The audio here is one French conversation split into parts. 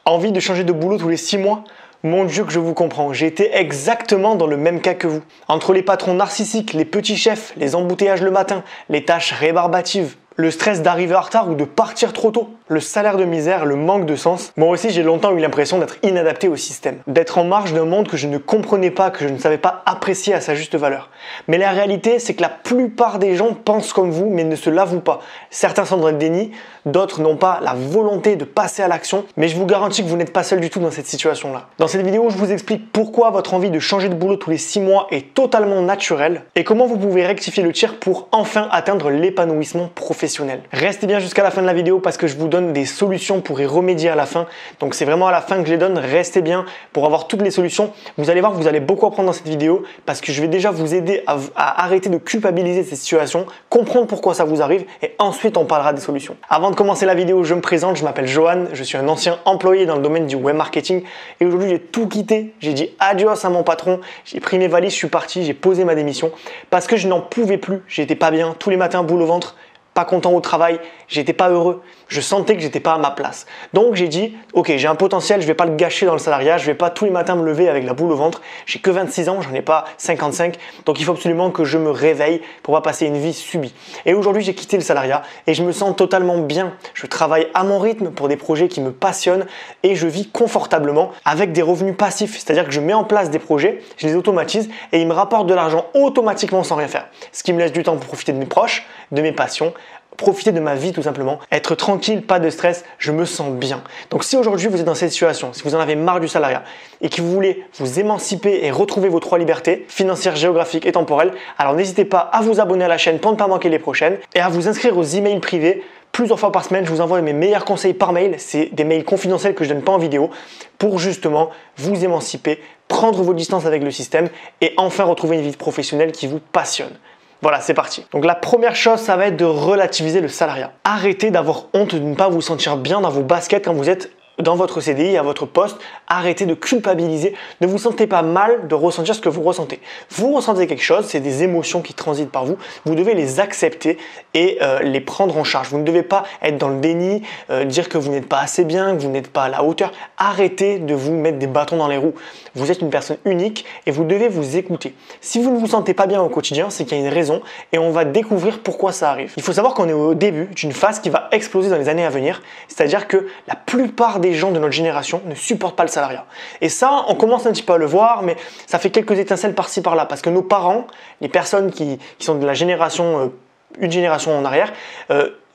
Envie de changer de boulot tous les 6 mois? Mon Dieu que je vous comprends, j'ai été exactement dans le même cas que vous. Entre les patrons narcissiques, les petits chefs, les embouteillages le matin, les tâches rébarbatives, le stress d'arriver en retard ou de partir trop tôt, le salaire de misère, le manque de sens. Moi aussi, j'ai longtemps eu l'impression d'être inadapté au système, d'être en marge d'un monde que je ne comprenais pas, que je ne savais pas apprécier à sa juste valeur. Mais la réalité, c'est que la plupart des gens pensent comme vous, mais ne se l'avouent pas. Certains sont dans le déni, d'autres n'ont pas la volonté de passer à l'action, mais je vous garantis que vous n'êtes pas seul du tout dans cette situation-là. Dans cette vidéo, je vous explique pourquoi votre envie de changer de boulot tous les 6 mois est totalement naturelle et comment vous pouvez rectifier le tir pour enfin atteindre l'épanouissement professionnel. Restez bien jusqu'à la fin de la vidéo parce que je vous donne des solutions pour y remédier à la fin. Donc c'est vraiment à la fin que je les donne. Restez bien pour avoir toutes les solutions. Vous allez voir que vous allez beaucoup apprendre dans cette vidéo parce que je vais déjà vous aider à arrêter de culpabiliser ces situations, comprendre pourquoi ça vous arrive et ensuite on parlera des solutions. Avant de commencer la vidéo, je me présente, je m'appelle Johan, je suis un ancien employé dans le domaine du web marketing et aujourd'hui j'ai tout quitté. J'ai dit adios à mon patron, j'ai pris mes valises, je suis parti, j'ai posé ma démission parce que je n'en pouvais plus, j'étais pas bien, tous les matins boule au ventre. Pas content au travail, j'étais pas heureux, je sentais que j'étais pas à ma place. Donc j'ai dit, ok, j'ai un potentiel, je vais pas le gâcher dans le salariat, je vais pas tous les matins me lever avec la boule au ventre. J'ai que 26 ans, j'en ai pas 55, donc il faut absolument que je me réveille pour pas passer une vie subie. Et aujourd'hui, j'ai quitté le salariat et je me sens totalement bien. Je travaille à mon rythme pour des projets qui me passionnent et je vis confortablement avec des revenus passifs, c'est-à-dire que je mets en place des projets, je les automatise et ils me rapportent de l'argent automatiquement sans rien faire. Ce qui me laisse du temps pour profiter de mes proches, de mes passions, profiter de ma vie tout simplement, être tranquille, pas de stress, je me sens bien. Donc si aujourd'hui vous êtes dans cette situation, si vous en avez marre du salariat et que vous voulez vous émanciper et retrouver vos 3 libertés, financières, géographiques et temporelles, alors n'hésitez pas à vous abonner à la chaîne pour ne pas manquer les prochaines et à vous inscrire aux emails privés. Plusieurs fois par semaine, je vous envoie mes meilleurs conseils par mail. C'est des mails confidentiels que je ne donne pas en vidéo pour justement vous émanciper, prendre vos distances avec le système et enfin retrouver une vie professionnelle qui vous passionne. Voilà, c'est parti. Donc la première chose, ça va être de relativiser le salariat. Arrêtez d'avoir honte de ne pas vous sentir bien dans vos baskets quand vous êtes dans votre CDI, à votre poste. Arrêtez de culpabiliser. Ne vous sentez pas mal de ressentir ce que vous ressentez. Vous ressentez quelque chose, c'est des émotions qui transitent par vous. Vous devez les accepter et les prendre en charge. Vous ne devez pas être dans le déni, dire que vous n'êtes pas assez bien, que vous n'êtes pas à la hauteur. Arrêtez de vous mettre des bâtons dans les roues. Vous êtes une personne unique et vous devez vous écouter. Si vous ne vous sentez pas bien au quotidien, c'est qu'il y a une raison et on va découvrir pourquoi ça arrive. Il faut savoir qu'on est au début d'une phase qui va exploser dans les années à venir. C'est-à-dire que la plupart des gens de notre génération ne supportent pas le salariat. Et ça, on commence un petit peu à le voir, mais ça fait quelques étincelles par-ci par-là. Parce que nos parents, les personnes qui sont de la génération, une génération en arrière,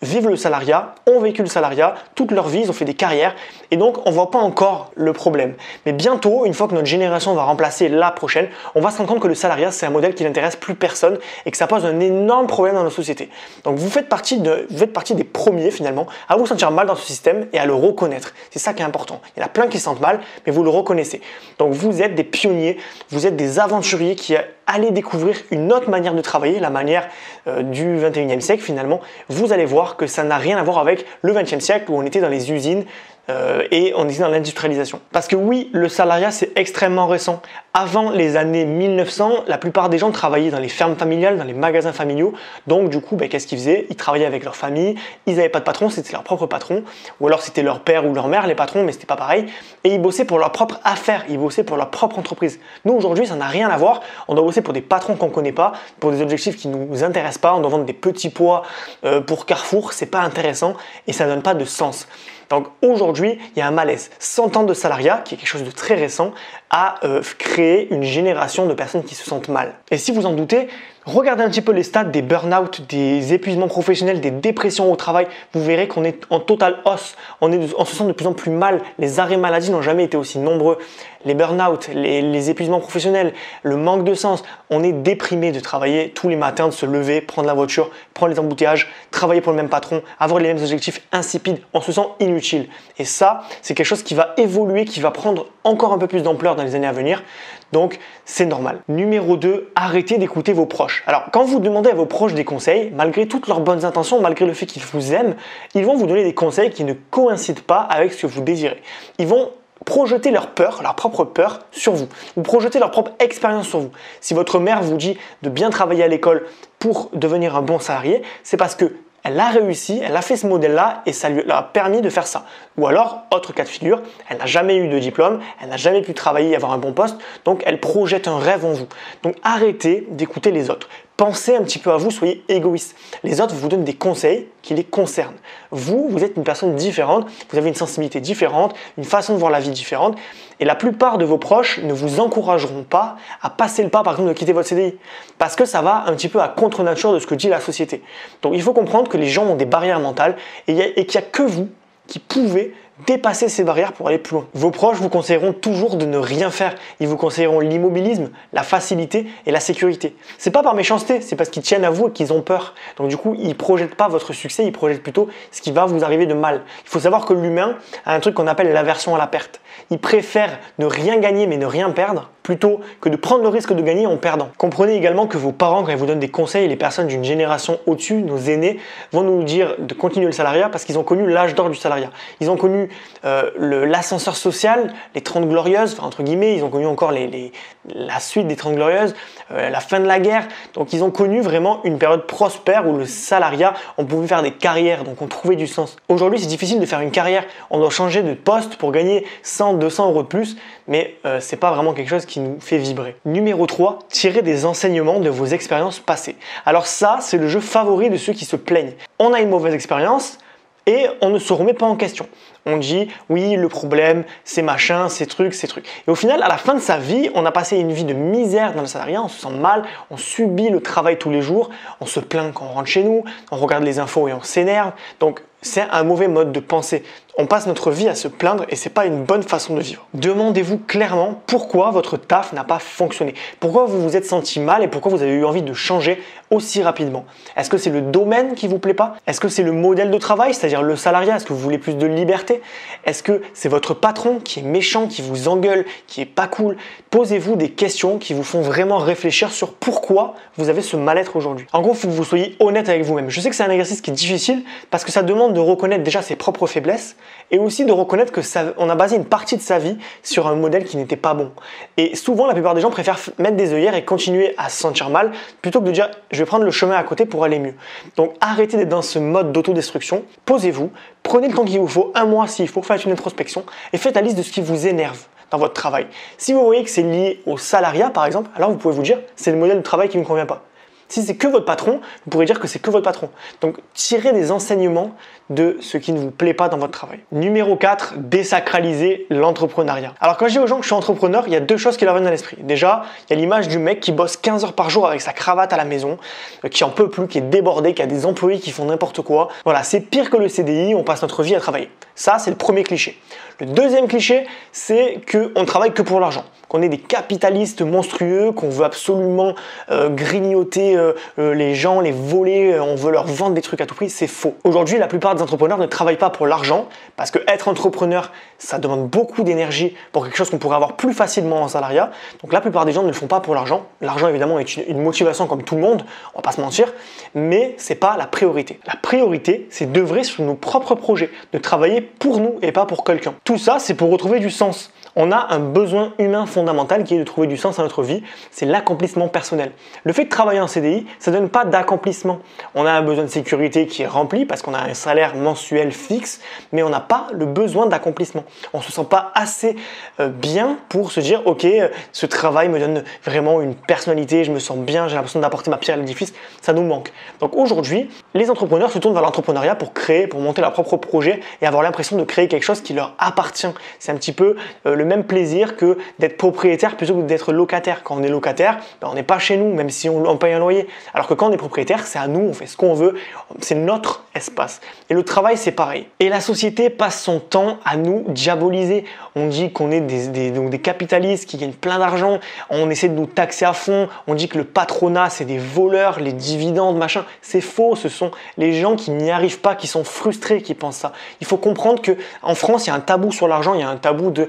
vivent le salariat, ont vécu le salariat toute leur vie, ils ont fait des carrières et donc on ne voit pas encore le problème. Mais bientôt, une fois que notre génération va remplacer la prochaine, on va se rendre compte que le salariat c'est un modèle qui n'intéresse plus personne et que ça pose un énorme problème dans notre société. Donc vous faites partie des premiers finalement à vous sentir mal dans ce système et à le reconnaître. C'est ça qui est important. Il y en a plein qui se sentent mal, mais vous le reconnaissez. Donc vous êtes des pionniers, vous êtes des aventuriers qui allez découvrir une autre manière de travailler, la manière du 21e siècle finalement. Vous allez voir que ça n'a rien à voir avec le 20e siècle où on était dans les usines et on était dans l'industrialisation. Parce que oui, le salariat c'est extrêmement récent. Avant les années 1900, la plupart des gens travaillaient dans les fermes familiales, dans les magasins familiaux. Donc du coup, qu'est-ce qu'ils faisaient? Ils travaillaient avec leur famille, ils n'avaient pas de patron, c'était leur propre patron. Ou alors c'était leur père ou leur mère les patrons, mais c'était pas pareil. Et ils bossaient pour leur propre affaire, ils bossaient pour leur propre entreprise. Nous aujourd'hui, ça n'a rien à voir. On doit bosser pour des patrons qu'on ne connaît pas, pour des objectifs qui ne nous intéressent pas. On doit vendre des petits pois pour Carrefour, c'est pas intéressant et ça ne donne pas de sens. Donc aujourd'hui, il y a un malaise. 100 ans de salariat, qui est quelque chose de très récent, a créé une génération de personnes qui se sentent mal. Et si vous en doutez, regardez un petit peu les stats des burn-out, des épuisements professionnels, des dépressions au travail. Vous verrez qu'on est en totale hausse. On se sent de plus en plus mal. Les arrêts maladie n'ont jamais été aussi nombreux. Les burn-out, les épuisements professionnels, le manque de sens. On est déprimé de travailler tous les matins, de se lever, prendre la voiture, prendre les embouteillages, travailler pour le même patron, avoir les mêmes objectifs insipides. On se sent inutile. Et ça, c'est quelque chose qui va évoluer, qui va prendre encore un peu plus d'ampleur dans les années à venir. Donc, c'est normal. Numéro 2, arrêtez d'écouter vos proches. Alors, quand vous demandez à vos proches des conseils, malgré toutes leurs bonnes intentions, malgré le fait qu'ils vous aiment, ils vont vous donner des conseils qui ne coïncident pas avec ce que vous désirez. Ils vont projeter leur peur, leur propre peur sur vous, ou projeter leur propre expérience sur vous. Si votre mère vous dit de bien travailler à l'école pour devenir un bon salarié, c'est parce que Elle a réussi, elle a fait ce modèle-là et ça lui a permis de faire ça. Ou alors, autre cas de figure, elle n'a jamais eu de diplôme, elle n'a jamais pu travailler et avoir un bon poste, donc elle projette un rêve en vous. Donc arrêtez d'écouter les autres. Pensez un petit peu à vous, soyez égoïste. Les autres vous donnent des conseils qui les concernent. Vous êtes une personne différente, vous avez une sensibilité différente, une façon de voir la vie différente. Et la plupart de vos proches ne vous encourageront pas à passer le pas, par exemple, de quitter votre CDI. Parce que ça va un petit peu à contre-nature de ce que dit la société. Donc il faut comprendre que les gens ont des barrières mentales et qu'il n'y a que vous qui pouvez dépasser ces barrières pour aller plus loin. Vos proches vous conseilleront toujours de ne rien faire. Ils vous conseilleront l'immobilisme, la facilité et la sécurité. C'est pas par méchanceté, c'est parce qu'ils tiennent à vous et qu'ils ont peur. Donc du coup, ils projettent pas votre succès, ils projettent plutôt ce qui va vous arriver de mal. Il faut savoir que l'humain a un truc qu'on appelle l'aversion à la perte. Il préfère ne rien gagner mais ne rien perdre plutôt que de prendre le risque de gagner en perdant. Comprenez également que vos parents, quand ils vous donnent des conseils, les personnes d'une génération au-dessus, nos aînés, vont nous dire de continuer le salariat parce qu'ils ont connu l'âge d'or du salariat. Ils ont connu l'ascenseur social, les 30 glorieuses, enfin, entre guillemets, ils ont connu encore la suite des 30 glorieuses, la fin de la guerre. Donc ils ont connu vraiment une période prospère où le salariat, on pouvait faire des carrières, donc on trouvait du sens. Aujourd'hui, c'est difficile de faire une carrière. On doit changer de poste pour gagner 100, 200 euros de plus, mais c'est pas vraiment quelque chose qui nous fait vibrer. Numéro 3, tirez des enseignements de vos expériences passées. Alors ça, c'est le jeu favori de ceux qui se plaignent. On a une mauvaise expérience et on ne se remet pas en question. On dit oui, le problème, c'est machin, c'est truc, c'est truc. Et au final, à la fin de sa vie, on a passé une vie de misère dans le salariat, on se sent mal, on subit le travail tous les jours, on se plaint quand on rentre chez nous, on regarde les infos et on s'énerve. Donc c'est un mauvais mode de pensée. On passe notre vie à se plaindre et c'est pas une bonne façon de vivre. Demandez-vous clairement pourquoi votre taf n'a pas fonctionné. Pourquoi vous vous êtes senti mal et pourquoi vous avez eu envie de changer aussi rapidement. Est-ce que c'est le domaine qui vous plaît pas? Est-ce que c'est le modèle de travail, c'est-à-dire le salariat? Est-ce que vous voulez plus de liberté? Est-ce que c'est votre patron qui est méchant, qui vous engueule, qui est pas cool? Posez-vous des questions qui vous font vraiment réfléchir sur pourquoi vous avez ce mal-être aujourd'hui. En gros, il faut que vous soyez honnête avec vous-même. Je sais que c'est un exercice qui est difficile parce que ça demande de reconnaître déjà ses propres faiblesses et aussi de reconnaître que on a basé une partie de sa vie sur un modèle qui n'était pas bon. Et souvent, la plupart des gens préfèrent mettre des œillères et continuer à se sentir mal plutôt que de dire je vais prendre le chemin à côté pour aller mieux. Donc arrêtez d'être dans ce mode d'autodestruction, posez-vous, prenez le temps qu'il vous faut, un mois s'il faut, faites une introspection et faites la liste de ce qui vous énerve dans votre travail. Si vous voyez que c'est lié au salariat par exemple, alors vous pouvez vous dire c'est le modèle de travail qui ne me convient pas. Si c'est que votre patron, vous pourrez dire que c'est que votre patron. Donc, tirez des enseignements de ce qui ne vous plaît pas dans votre travail. Numéro 4, désacraliser l'entrepreneuriat. Alors, quand je dis aux gens que je suis entrepreneur, il y a deux choses qui leur viennent à l'esprit. Déjà, il y a l'image du mec qui bosse 15 heures par jour avec sa cravate à la maison, qui en peut plus, qui est débordé, qui a des employés qui font n'importe quoi. Voilà, c'est pire que le CDI, on passe notre vie à travailler. Ça, c'est le premier cliché. Le deuxième cliché, c'est qu'on travaille que pour l'argent, qu'on est des capitalistes monstrueux, qu'on veut absolument grignoter les gens, les voler, on veut leur vendre des trucs à tout prix. C'est faux. Aujourd'hui, la plupart des entrepreneurs ne travaillent pas pour l'argent parce que être entrepreneur, ça demande beaucoup d'énergie pour quelque chose qu'on pourrait avoir plus facilement en salariat. Donc la plupart des gens ne le font pas pour l'argent. L'argent, évidemment, est une motivation comme tout le monde, on va pas se mentir, mais c'est pas la priorité. La priorité, c'est d'œuvrer sur nos propres projets, de travailler pour nous et pas pour quelqu'un. Tout ça, c'est pour retrouver du sens. On a un besoin humain fondamental qui est de trouver du sens à notre vie, c'est l'accomplissement personnel. Le fait de travailler en CDI, ça ne donne pas d'accomplissement. On a un besoin de sécurité qui est rempli parce qu'on a un salaire mensuel fixe, mais on n'a pas le besoin d'accomplissement. On ne se sent pas assez bien pour se dire ok, ce travail me donne vraiment une personnalité, je me sens bien, j'ai l'impression d'apporter ma pierre à l'édifice, ça nous manque. Donc aujourd'hui, les entrepreneurs se tournent vers l'entrepreneuriat pour créer, pour monter leur propre projet et avoir l'impression de créer quelque chose qui leur appartient. C'est un petit peu le même plaisir que d'être propriétaire plutôt que d'être locataire. Quand on est locataire, on n'est pas chez nous, même si on paye un loyer. Alors que quand on est propriétaire, c'est à nous, on fait ce qu'on veut, c'est notre espace. Et le travail, c'est pareil. Et la société passe son temps à nous diaboliser. On dit qu'on est des capitalistes qui gagnent plein d'argent, on essaie de nous taxer à fond, on dit que le patronat, c'est des voleurs, les dividendes, machin. C'est faux, ce sont les gens qui n'y arrivent pas, qui sont frustrés, qui pensent ça. Il faut comprendre qu'en France, il y a un tabou sur l'argent, il y a un tabou de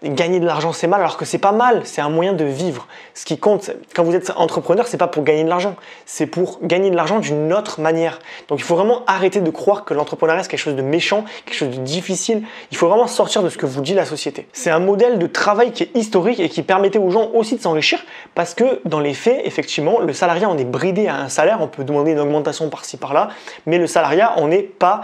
gagner de l'argent c'est mal, alors que c'est pas mal, c'est un moyen de vivre. Ce qui compte quand vous êtes entrepreneur, c'est pas pour gagner de l'argent, c'est pour gagner de l'argent d'une autre manière. Donc il faut vraiment arrêter de croire que l'entrepreneuriat c'est quelque chose de méchant, quelque chose de difficile. Il faut vraiment sortir de ce que vous dit la société. C'est un modèle de travail qui est historique et qui permettait aux gens aussi de s'enrichir, parce que dans les faits, effectivement, le salariat on est bridé à un salaire, on peut demander une augmentation par-ci par-là, mais le salariat on n'est pas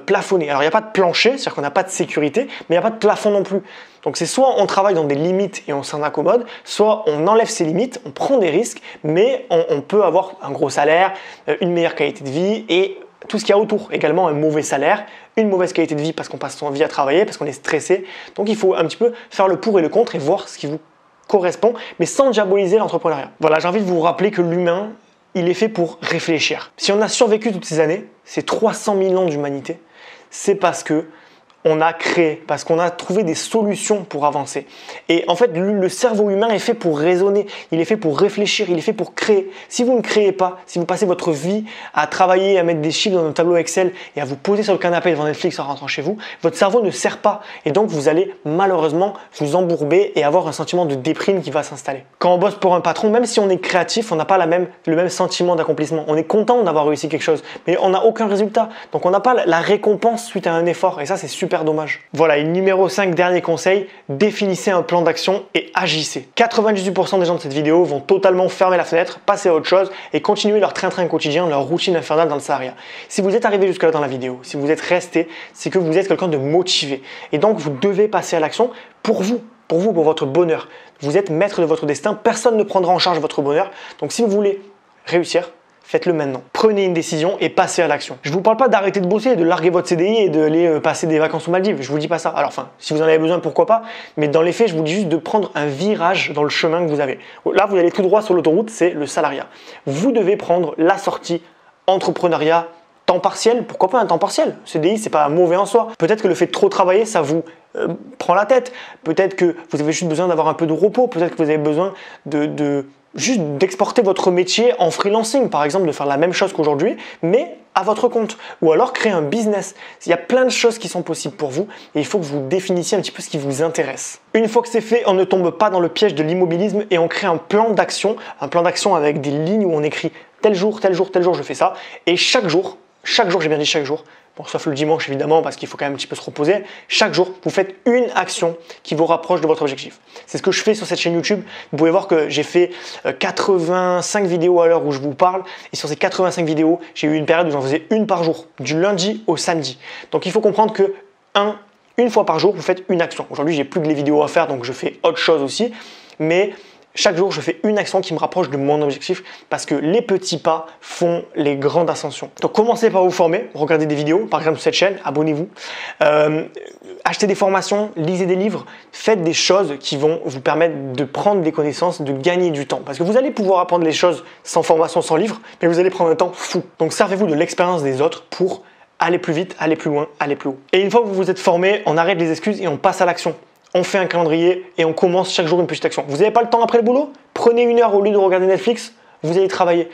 plafonné. Alors il n'y a pas de plancher, c'est-à-dire qu'on n'a pas de sécurité, mais il n'y a pas de plafond non plus. Donc c'est soit on travaille dans des limites et on s'en accommode, soit on enlève ses limites, on prend des risques, mais on peut avoir un gros salaire, une meilleure qualité de vie et tout ce qu'il y a autour. Également un mauvais salaire, une mauvaise qualité de vie parce qu'on passe son vie à travailler, parce qu'on est stressé. Donc il faut un petit peu faire le pour et le contre et voir ce qui vous correspond, mais sans diaboliser l'entrepreneuriat. Voilà, j'ai envie de vous rappeler que l'humain, il est fait pour réfléchir. Si on a survécu toutes ces années, ces 300 000 ans d'humanité, c'est parce que on a créé, parce qu'on a trouvé des solutions pour avancer. Et en fait, le cerveau humain est fait pour raisonner, il est fait pour réfléchir, il est fait pour créer. Si vous ne créez pas, si vous passez votre vie à travailler, à mettre des chiffres dans un tableau Excel et à vous poser sur le canapé devant Netflix en rentrant chez vous, votre cerveau ne sert pas. Et donc, vous allez malheureusement vous embourber et avoir un sentiment de déprime qui va s'installer. Quand on bosse pour un patron, même si on est créatif, on n'a pas le même sentiment d'accomplissement. On est content d'avoir réussi quelque chose, mais on n'a aucun résultat. Donc, on n'a pas la récompense suite à un effort. Et ça, c'est super dommage. Voilà, et numéro 5, dernier conseil, définissez un plan d'action et agissez. 98% des gens de cette vidéo vont totalement fermer la fenêtre, passer à autre chose et continuer leur train-train quotidien, leur routine infernale dans le salariat. Si vous êtes arrivé jusque-là dans la vidéo, si vous êtes resté, c'est que vous êtes quelqu'un de motivé. Et donc, vous devez passer à l'action pour vous, pour votre bonheur. Vous êtes maître de votre destin, personne ne prendra en charge votre bonheur. Donc, si vous voulez réussir, faites-le maintenant. Prenez une décision et passez à l'action. Je ne vous parle pas d'arrêter de bosser, de larguer votre CDI et d'aller passer des vacances aux Maldives. Je ne vous dis pas ça. Alors enfin, si vous en avez besoin, pourquoi pas. Mais dans les faits, je vous dis juste de prendre un virage dans le chemin que vous avez. Là, vous allez tout droit sur l'autoroute, c'est le salariat. Vous devez prendre la sortie entrepreneuriat, temps partiel. Pourquoi pas un temps partiel? CDI, c'est pas mauvais en soi. Peut-être que le fait de trop travailler, ça vous prend la tête. Peut-être que vous avez juste besoin d'avoir un peu de repos. Peut-être que vous avez besoin juste d'exporter votre métier en freelancing, par exemple, de faire la même chose qu'aujourd'hui, mais à votre compte. Ou alors créer un business. Il y a plein de choses qui sont possibles pour vous et il faut que vous définissiez un petit peu ce qui vous intéresse. Une fois que c'est fait, on ne tombe pas dans le piège de l'immobilisme et on crée un plan d'action avec des lignes où on écrit tel jour, je fais ça. Et chaque jour, j'ai bien dit chaque jour, bon, sauf le dimanche évidemment parce qu'il faut quand même un petit peu se reposer, chaque jour vous faites une action qui vous rapproche de votre objectif. C'est ce que je fais sur cette chaîne YouTube. Vous pouvez voir que j'ai fait 85 vidéos à l'heure où je vous parle et sur ces 85 vidéos, j'ai eu une période où j'en faisais une par jour, du lundi au samedi. Donc il faut comprendre que une fois par jour, vous faites une action. Aujourd'hui, j'ai plus que les vidéos à faire donc je fais autre chose aussi, mais chaque jour, je fais une action qui me rapproche de mon objectif parce que les petits pas font les grandes ascensions. Donc, commencez par vous former, regardez des vidéos, par exemple sur cette chaîne, abonnez-vous, achetez des formations, lisez des livres, faites des choses qui vont vous permettre de prendre des connaissances, de gagner du temps. Parce que vous allez pouvoir apprendre les choses sans formation, sans livre, mais vous allez prendre un temps fou. Donc, servez-vous de l'expérience des autres pour aller plus vite, aller plus loin, aller plus haut. Et une fois que vous vous êtes formé, on arrête les excuses et on passe à l'action. On fait un calendrier et on commence chaque jour une petite action. Vous n'avez pas le temps après le boulot? Prenez une heure au lieu de regarder Netflix, vous allez travailler.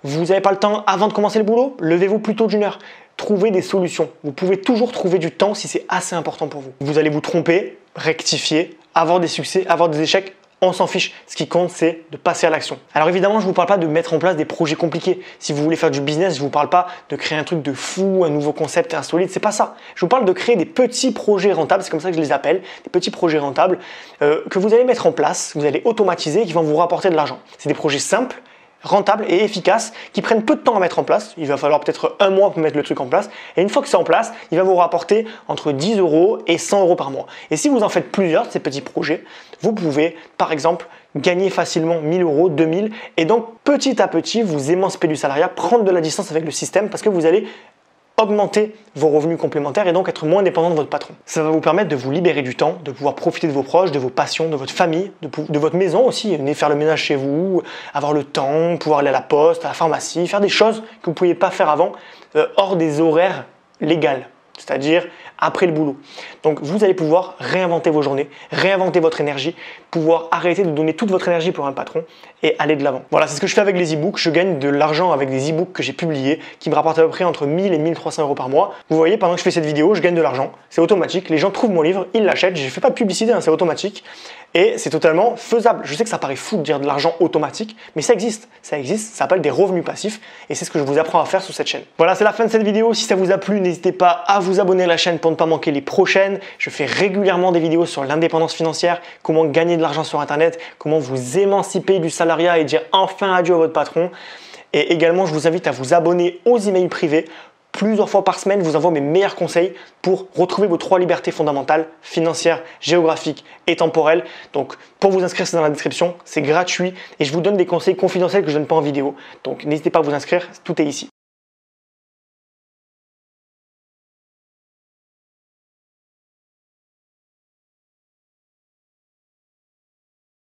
Vous n'avez pas le temps avant de commencer le boulot? Levez-vous plus tôt d'une heure. Trouvez des solutions. Vous pouvez toujours trouver du temps si c'est assez important pour vous. Vous allez vous tromper, rectifier, avoir des succès, avoir des échecs. On s'en fiche, ce qui compte c'est de passer à l'action. Alors évidemment, je ne vous parle pas de mettre en place des projets compliqués. Si vous voulez faire du business, je ne vous parle pas de créer un truc de fou, un nouveau concept insolite, c'est pas ça. Je vous parle de créer des petits projets rentables, c'est comme ça que je les appelle, des petits projets rentables que vous allez mettre en place, que vous allez automatiser et qui vont vous rapporter de l'argent. C'est des projets simples, rentables et efficaces qui prennent peu de temps à mettre en place. Il va falloir peut-être un mois pour mettre le truc en place. Et une fois que c'est en place, il va vous rapporter entre 10 € et 100 € par mois. Et si vous en faites plusieurs de ces petits projets, vous pouvez par exemple gagner facilement 1000 €, 2000 et donc petit à petit vous émanciper du salariat, prendre de la distance avec le système parce que vous allez augmenter vos revenus complémentaires et donc être moins dépendant de votre patron. Ça va vous permettre de vous libérer du temps, de pouvoir profiter de vos proches, de vos passions, de votre famille, de votre maison aussi, venir faire le ménage chez vous, avoir le temps, pouvoir aller à la poste, à la pharmacie, faire des choses que vous ne pouviez pas faire avant hors des horaires légaux. c'est-à-dire après le boulot. Donc vous allez pouvoir réinventer vos journées, réinventer votre énergie, pouvoir arrêter de donner toute votre énergie pour un patron et aller de l'avant. Voilà, c'est ce que je fais avec les e-books. Je gagne de l'argent avec des e-books que j'ai publiés qui me rapportent à peu près entre 1000 et 1300 euros par mois. Vous voyez, pendant que je fais cette vidéo, je gagne de l'argent. C'est automatique. Les gens trouvent mon livre, ils l'achètent. Je ne fais pas de publicité, hein, c'est automatique. Et c'est totalement faisable. Je sais que ça paraît fou de dire de l'argent automatique, mais ça existe. Ça existe, ça s'appelle des revenus passifs et c'est ce que je vous apprends à faire sur cette chaîne. Voilà, c'est la fin de cette vidéo. Si ça vous a plu, n'hésitez pas à vous abonner à la chaîne pour ne pas manquer les prochaines. Je fais régulièrement des vidéos sur l'indépendance financière, comment gagner de l'argent sur Internet, comment vous émanciper du salariat et dire enfin adieu à votre patron. Et également, je vous invite à vous abonner aux emails privés. Plusieurs fois par semaine, je vous envoie mes meilleurs conseils pour retrouver vos 3 libertés fondamentales, financières, géographiques et temporelles. Donc, pour vous inscrire, c'est dans la description, c'est gratuit et je vous donne des conseils confidentiels que je ne donne pas en vidéo. Donc, n'hésitez pas à vous inscrire, tout est ici.